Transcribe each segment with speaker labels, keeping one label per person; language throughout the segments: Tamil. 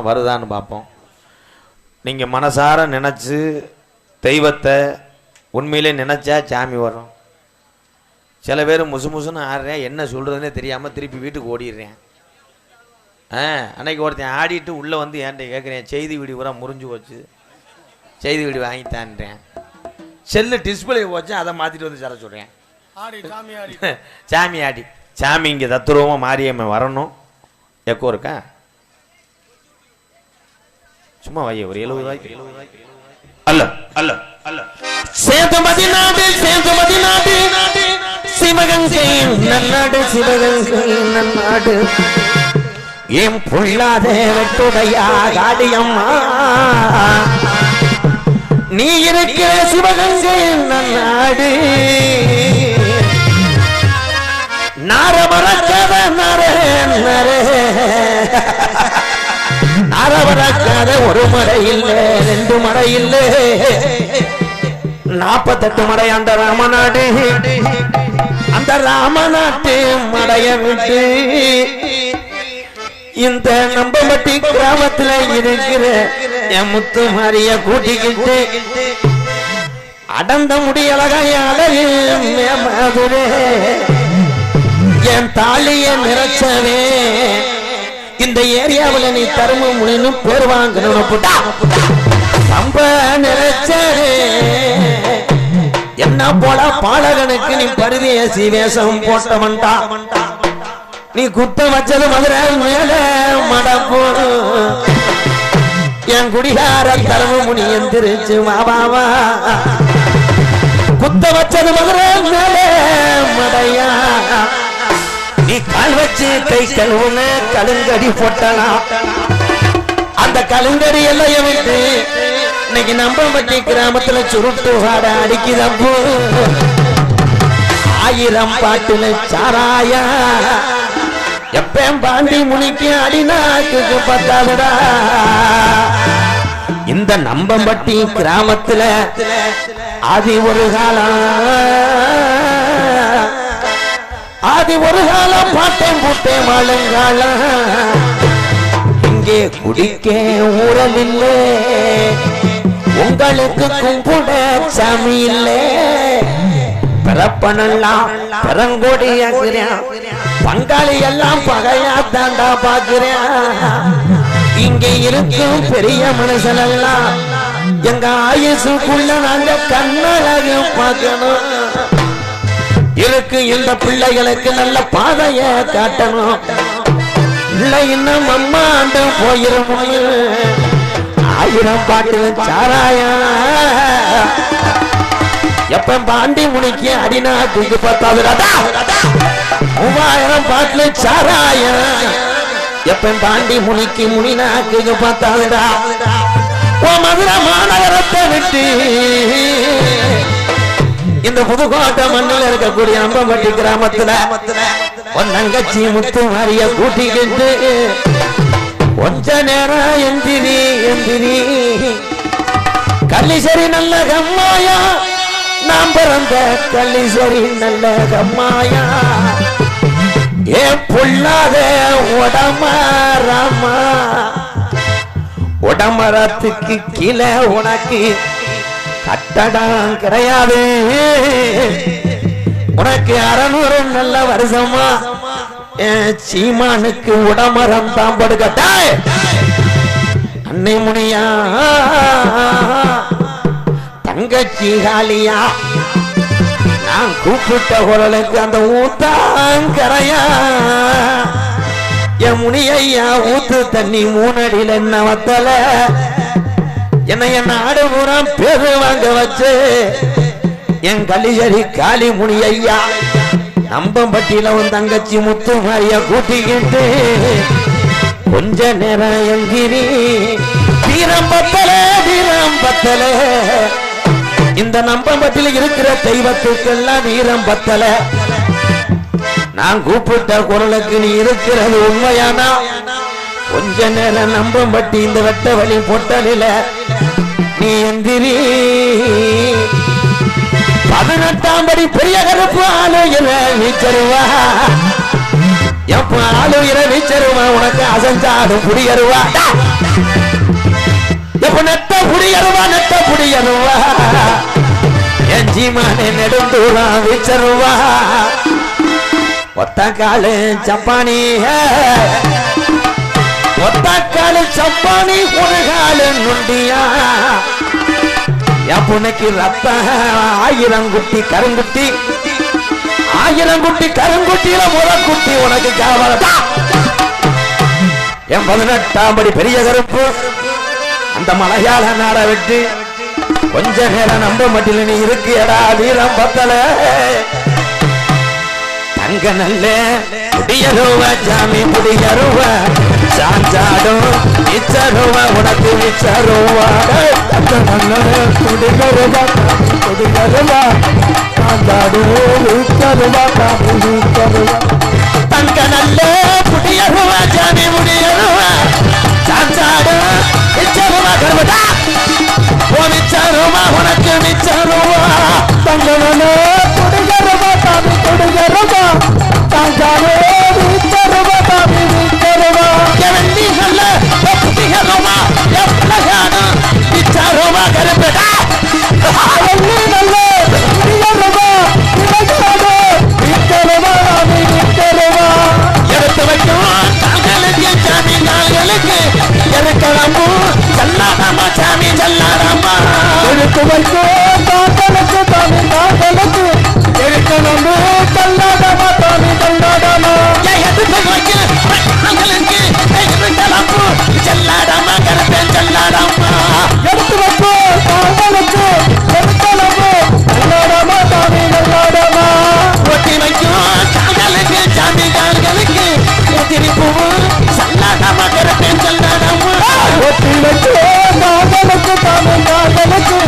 Speaker 1: வருதான்னு பார்ப்போம். நீங்கள் மனசார நினச்சி தெய்வத்தை உண்மையிலே நினச்சா சாமி வரும். சில பேர் முசுன்னு ஆடுறேன், என்ன சொல்கிறதுனே தெரியாமல் திருப்பி வீட்டுக்கு ஓடிடுறேன். அன்னைக்கு ஒருத்தன் ஆடிட்டு உள்ளே வந்து என்கிட்ட கேட்குறேன், செய்தி வீடு பூரா முறிஞ்சு போச்சு, செய்தி வீடு வாங்கித்தான்றேன். செல்லு டிஸ்பிளே போச்சு, அதை மாற்றிட்டு வந்து தர சொல்கிறேன். சாமி ஆடி சாமி இங்கே தத்துருவமாக மாரியம்மன் வரணும். எக்கோ இருக்கா? சும்மா வைய ஒரு 70 ரூபாய்க்கு அல்ல அல்ல அல்ல. சேதுமதி நாடு சேதுமதி நாடு சிவகங்கை நன்னாடு சிவகங்கை நன்னாடு ஏன் பொல்லாத வெட்டுடையா காடியம்மா நீ இருக்கிற சிவகங்கை நன்னாடு நாரமரக்காத நரே நரே நாரவரக்காத ஒரு மடை இல்லை, 2 மடை இல்லை, 48 மடை அந்த ராமநாடு. அந்த ராமநாட்டு மடைய விட்டு இந்த நம்பம்பட்டி கிராமத்துல இருக்கிற என் முத்து மாரிய கூட்டிக்கிட்டு அடந்த முடியலகையாளே என் தாலிய நிறைச்சவே இந்த ஏரியாவில் நீ தரும முனின்னு பேர் வாங்கணும். ரொம்ப நிறைச்சே என்ன போல பாலகனுக்கு நீ பரிதேசி வேஷம் போட்டவன்டா. நீ குத்த வச்சது மதுரை மேல மடப்போ என் குடிகார தரும முனி எந்திரிச்சு மாபாவா குத்த வச்சது மதுரை மேல மடையா. நீ கால் வச்சு கை கழுவுன கலுங்கடி போட்டலாம். அந்த கலுங்கடி எல்லைய விட்டு இன்னைக்கு நம்பம்பட்டி கிராமத்துல சுருட்டு வாட அடிக்குதப்போ 1000 பாட்டுல சாராயா எப்பயும் பாண்டி முனிக்கு அடிநாக்கு பத்தாதுடா. இந்த நம்பம்பட்டி கிராமத்துல ஆதி ஒரு காலம் பாட்டேன் பூட்டேன் மாளுங்காலம் இங்கே குடிக்க ஊரலில்லை, உங்களுக்கு கும்பிட சாமி இல்லை. பிறப்பனெல்லாம் பெரங்கோடி ஆக்குறேன், பங்காளி எல்லாம் பகையா தாண்டா பாக்குறேன். இங்கே இருக்கும் பெரிய மனுஷனெல்லாம் எங்க ஆயுசுக்குள்ள நாங்க கண்ணழகு பார்க்கணும். இருக்கு இந்த பிள்ளைகளுக்கு நல்ல பாதைய காட்டணும். இல்லை இன்னும் அம்மாண்டு போயிரும் 1000 பாட்டு சாராயா எப்ப பாண்டி முனிக்கு அடிநாட்டுக்கு 3000 பாட்டுல சாராயா எப்ப பாண்டி முனிக்கு முனிநாக்கு 10,000. மதுரை மாநகரத்தை விட்டு இந்த புதுக்கோட்டை மண்ணில் இருக்கக்கூடிய நம்பம்பட்டி கிராமத்துல தங்கச்சி முத்து மாரிய கூட்டிக்கிட்டு கொஞ்ச நேரம் எந்திரி எந்திரி கள்ளிசரி நல்ல கம்மாயா நாம் பிறந்த கள்ளிசரி நல்ல கம்மாயா ஏ பொல்லாத உடமரமா உடமரத்துக்கு கீழே உனக்கு கட்டடம் கிடையாது. உனக்கு 600 நல்ல வருஷமா சீமானுக்கு உடமரம் தான் படுக்கட்ட அன்னை முனியா தங்கச்சி காலியா நான் கூப்பிட்ட குரலுக்கு அந்த ஊத்தாங்கரையா என் முனியா ஊத்து தண்ணி 3 அடியில் என்ன வத்தல என்னைய நாடு பூரா பேரு வாங்க வச்சு என் கலிசரி காளி முனி ஐயா நம்பம்பட்டியில உன் தங்கச்சி முத்து மாரிய கூட்டிக்கிட்டு கொஞ்ச நேரம் எங்கிரி வீரம் பத்தல இந்த நம்பம்பட்டியில இருக்கிற தெய்வத்துக்கெல்லாம் வீரம் பத்தல. நான் கூப்பிட்ட குரலுக்கு நீ இருக்கிறது உண்மையானா கொஞ்ச நேரம் நம்பம்பட்டி இந்த வெட்ட வழி பொட்டலில நீ எந்திரி. 18ஆம் படி பெரிய கருப்பு ஆளுகிற வீச்சருவா எப்ப ஆளுகிற வீச்சருவா உனக்கு அசஞ்சாடும் குடியருவா எப்ப நெட்ட புடியருவா நெட்ட புடியருவா என் ஜீமானே நெடுந்தூரா விச்சருவா ஒத்த காலு சப்பானி ஒத்த காலு சப்பானி ஒரு காலு நுண்டியா என் புனைக்கு ரத்த 1000 குட்டி கருங்குட்டி 1000 குட்டி கருங்குட்டியில முறக்குட்டி உனக்கு காவலதா என் 18ஆம் படி பெரிய கருப்பு அந்த மலையாள நாட விட்டு கொஞ்ச நேரம் நம்ப மட்டில நீ இருக்கியடா வீரம் பத்தல தங்க நல்ல முடியருவ ஜாமி முடியருவ சாஞ்சாடும் இச்சருவ உனக்கு விச்சருவ தங்க நல்ல முடியருவ முடியருவ சாஞ்சாடும் விச்சருவ விச்சருவ தங்க நல்ல முடியருவ ஜாமி முடியருவ சாஞ்சாடும் இச்சருவ கருவதா விச்சருவ உனக்கு விச்சருவ தங்க நல்ல முடியருவ சாமி முடியருவ சாஞ்சாடும் விச்சருவ சாமி விச்சருவ எவந்தி நல்ல புதியருவ எப்பலகான விச்சருவ கருவதா எவந்தி நல்ல புதியருவ இவகான விச்சருவ சாமி விச்சருவ எடுத்து வைக்கும் கால்களுக்கு சாமி கால்களுக்கு எருக்கலம்பு செல்லாதம்மா சாமி செல்லாதம்மா எடுத்து வைக்கும் கால்களுக்கு சாமி கால்களுக்கு எருக்கலம்பு செல்லாதம்மா சாமி செல்லாதம்மா எடுத்து வைக்கும் கால்களுக்கு எருக்கலம்பு செல்லாதம்மா கருப்பேன் செல்லாதம்மா எடுத்து வைக்கும் கால்களுக்கு எருக்கலம்பு செல்லாதம்மா சாமி செல்லாதம்மா ஒட்டி வைக்கும் கால்களுக்கு சாமி கால்களுக்கு திருப்பூ செல்லாதம்மா கருப்பேன் செல்லாதம்மா ஒட்டி வைக்கும் கால்களுக்கு சாமி கால்களுக்கு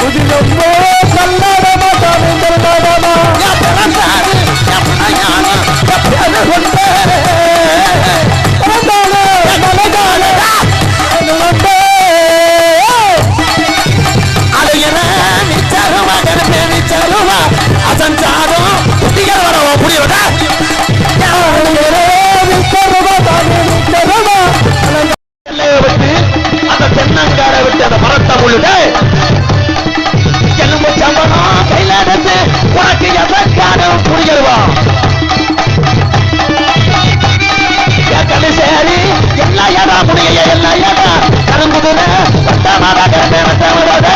Speaker 1: உதிரம்போ செல்லாதம்மா சாமி செல்லாதம்மா பிறந்தாரு எப்படையான எப்பட கொண்டே அதையன நிச்சருவா கருப்பே நிச்சருவா அசஞ்சாரம் புத்திகள் வரவோ புரியுதா அந்த தென்னங்கார விட்டு அந்த மரத்தை முழுது எலும்பு சம்பளம் கையில எடுத்து உனக்கு எதற்கான புரியுவா சரி எல்லா ஏடா முடிய எல்லா ஏடா கரும்புதுல வட்டமாடா கருப்பே வட்டமாடா